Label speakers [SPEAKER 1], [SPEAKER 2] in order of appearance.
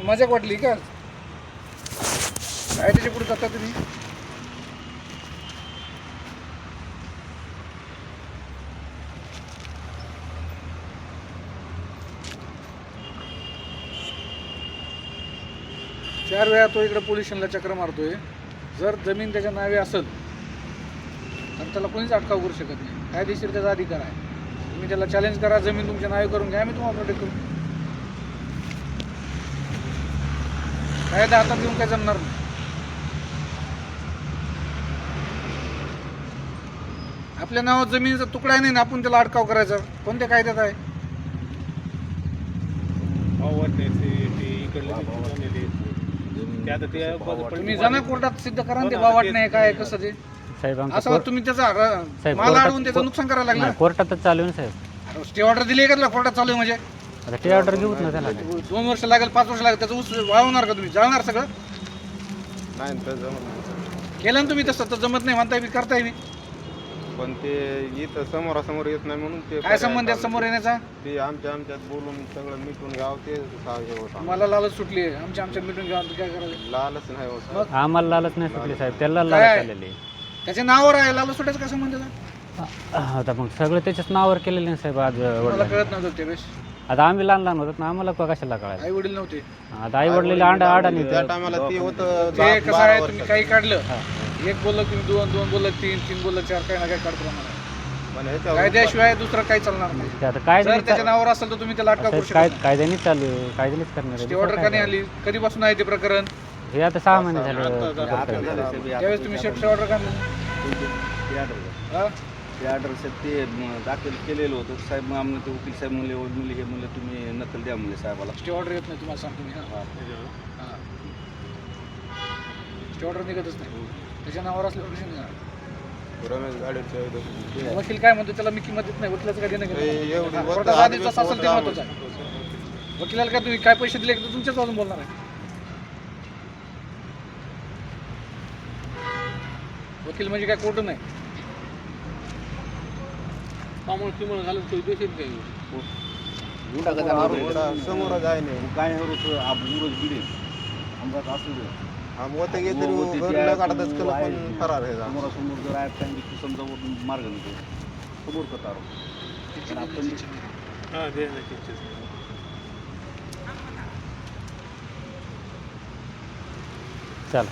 [SPEAKER 1] मजाक वाटली का काय त्याच्या पुढे जाता तुम्ही? चार वेळा तो इकडे पोलीस स्टेशनला चक्र मारतोय. जर जमीन त्याच्या नावे असेल तर त्याला कोणीच अटकाव करू शकत नाही. कायदेशीर त्याचा अधिकार आहे. तुम्ही त्याला चॅलेंज करा, जमीन तुमच्या नावे करून घ्या, आम्ही तुम्हाला प्रोटेक्ट करू. कायदा हातात घेऊन काय जमणार नाही. आपल्या नावात जमिनीचा तुकडा नाही ना, आपण त्याला अटकाव करायचा कोणत्या कायद्यात आहे? तुम्ही जाणार कोर्टात सिद्ध करा ना ते बावट नाही काय कसं ते असं तुम्ही त्याचा माल अडवून त्याचं नुकसान करायला लागलं.
[SPEAKER 2] कोर्टातच चालू आहे ना साहेब.
[SPEAKER 1] स्टे ऑर्डर दिली का तुला? कोर्टात चालू आहे म्हणजे
[SPEAKER 2] आता टे ऑर्डर घेऊच ना त्याला.
[SPEAKER 1] 2 वर्ष लागेल, 5 वर्ष लागेल, त्याचं ऊस वाळवणार का तुम्ही? जाळणार सगळं?
[SPEAKER 3] नाही तर जमत नाही.
[SPEAKER 1] केलं ना तुम्ही तसं तर जमत नाही म्हणताय, मी करताय मी.
[SPEAKER 3] पण ते इथं समोरासमोर येत नाही म्हणून ते
[SPEAKER 1] काय संबंध आहे समोर येण्याचा?
[SPEAKER 3] ते आमच्यात बोलून सगळं मिटून घ्यावं ते हे होतं.
[SPEAKER 1] मला लालच सुटली आहे. आमच्या मिटून घ्या काय करायचं?
[SPEAKER 3] लालच नाही होत.
[SPEAKER 2] आम्हाला लालच नाही सुटली साहेब, त्याला लालच
[SPEAKER 1] काय?
[SPEAKER 2] आलेली.
[SPEAKER 1] त्याच्या नावावर आहे, लालच सुटायचं काय संबंध आहे?
[SPEAKER 2] आता मग सगळं त्याच्याच नावावर केलेलं नाही साहेब. आज
[SPEAKER 1] मला
[SPEAKER 2] वडील
[SPEAKER 1] कळत नव्हतं त्यावेळेस.
[SPEAKER 2] आता आम्ही लहान लहान होतो ना, आम्हाला कशाला कळायला.
[SPEAKER 1] आई वडील नव्हते.
[SPEAKER 2] आता आई वडील आडा नाही.
[SPEAKER 3] त्या टायमाला ते होतं
[SPEAKER 1] ते कसं
[SPEAKER 3] 12
[SPEAKER 1] आहे,
[SPEAKER 3] वर्षाचं.
[SPEAKER 1] तुम्ही काही काढलं, एक बोललं तुम्ही 2 बोललं 3 बोललं 4, काही ना काही काढतो आम्हाला.
[SPEAKER 3] पण ह्याच्यावर
[SPEAKER 1] कायद्याशिवाय दुसरं काही चालणार नाही.
[SPEAKER 2] ते आता काय
[SPEAKER 1] जर त्याच्या नावावर असेल तर तुम्ही त्याला अटकाव करू शकता.
[SPEAKER 2] कायद्याने चालू आहे, कायद्यानेच करणार
[SPEAKER 1] स्टे
[SPEAKER 2] आहे.
[SPEAKER 1] ऑर्डर का नाही आली? कधीपासून आहे ते प्रकरण?
[SPEAKER 2] हे आता 6 महिने झाले.
[SPEAKER 1] त्यावेळेस तुम्ही स्टे ऑर्डर का नाही? हा?
[SPEAKER 4] ते ऑर्डर साहेब ते दाखल केलेलं होतं साहेब. मग आम्हाला ते वकील साहेब म्हणले हे म्हणले तुम्ही नकल द्या म्हणले साहेबाला.
[SPEAKER 1] स्टे ऑर्डर येत नाही तुम्हाला सांगतो मी. स्टे ऑर्डर निघतच नाही. त्याच्या नावावर असल्यावर कशी निघणार?
[SPEAKER 3] रमेश गाडीचं
[SPEAKER 1] वकील काय म्हणतो त्याला मी किंमत देत नाही. वकिलाचं काय देणं
[SPEAKER 3] एवढी
[SPEAKER 1] घेणं?
[SPEAKER 3] होतं,
[SPEAKER 1] कोर्टाचा आदेश जसा असेल ते
[SPEAKER 3] होतं
[SPEAKER 1] महत्त्वाचं आहे. वकिलाला काय तुम्ही काय पैसे दिले तर तुमच्याच बाजून बोलणार आहे. वकील म्हणजे काय कोर्ट नाही.
[SPEAKER 3] समोरच आहे नाही.
[SPEAKER 4] काय होतं आपण रोज बिडे आमच्यात असू दे.
[SPEAKER 3] होतं गे तरी घरला काढतच केलं पण फरार आहे.
[SPEAKER 4] समोरासमोर जर आहे सांगितलं समजा वरून मार्ग नाही समोर करता आपण
[SPEAKER 2] चला.